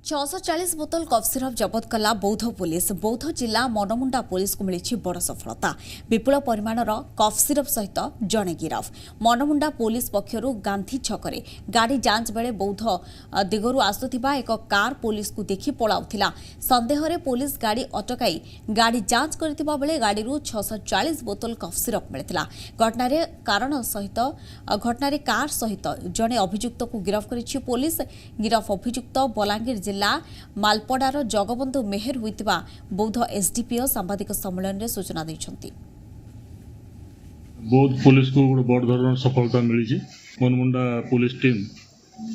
640 बोतल cough syrup जबत कला बौद्ध पुलिस। बौद्ध जिला मनमुंडा पुलिस को मिली बड़ सफलता। विपुल परिमाणर कफ सिरप सहित जड़े गिरफ। मनमुंडा पुलिस पक्षर गांधी छकरे गाड़ी जांच बेले बौद्ध दिगरू आसुथिबा एक कार पुलिस को देखि पलाउथिला। संदेह रे पुलिस गाड़ी अटकाई गाड़ी जांच करथिबा बेले गाड़ी 640 बोतल कफ सिरप मिलिथिला। घटनारे कार सहित जड़े अभियुक्त को गिरफ करिछि पुलिस। गिरफ अभियुक्त बलांगीर जिला मालपड़ार जगबंधु मेहर होइतिबा बौद्ध एसडीपीओ सांबादिक सम्मेलन में सूचना दैछंती। बौद्ध पुलिस को गोटे बड़ धरण सफलता मिली। मनमुंडा पुलिस टीम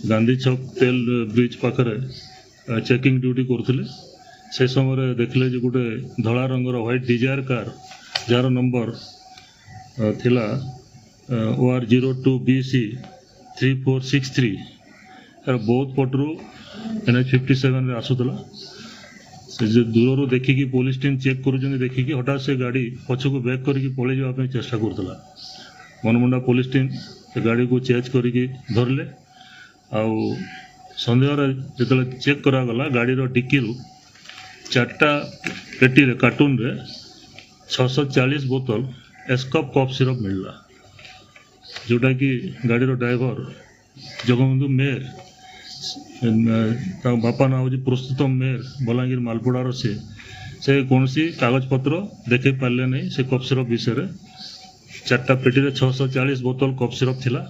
गांधी छक तेल ब्रिज पाखरे चेकिंग ड्यूटी करथिले। से समय देखले जे गोटे धला रंगर व्हाइट डिजायर कार जार नंबर थिला OR02BC 3463 बौद्ध पटरू NH57 आसूला। से दूर देखिकी पुलिस टीम चेक कर देखिकी हठात से गाड़ी पछक बैक करके पलि जावाई चेष्टा करता। मनमुंडा पुलिस टीम से गाड़ी को चेज करके धरले। आउ सन्देह जो चेक करागला गाड़ी डिक्की चार्टा पेटी रे कार्टून रे 640 बोतल एस्कप कफ सिरप मिलला, जोटा कि गाड़ी ड्राइवर जगबंधु मेहर बापा ना हूँ पुरुषोत्तम मेहर बलांगीर मालपड़ार से कौन कागज पत्र देखे पारे नहीं। से कफ सिरप विषय चार्टा पेटी रे 640 बोतल कफ सिरप थिला।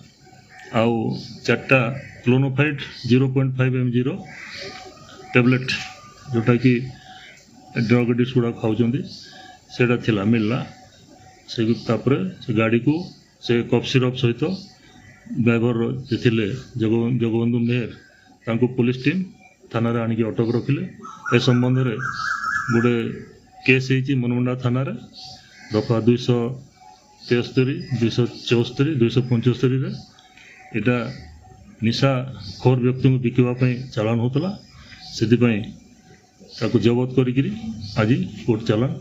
आउ चार्टा क्लोनोफाइड 0.5 mg टैबलेट जोटा कि ड्रग एडिक्ट गुड़ा खाऊँ से थिला मिलला। से गाड़ी को से कफ सिरप सहित ड्राइवर थे जगबंधु मेहर तांको पुलिस टीम थाना रे आनिक अटक रखिले। ए संबंध में गोटे केस होती मनमुंडा थाना रे दफा 273, 274, 275 एटा निशा खोर व्यक्ति को बिकवाई चालान होता से जबत करी आज कोर्ट चालान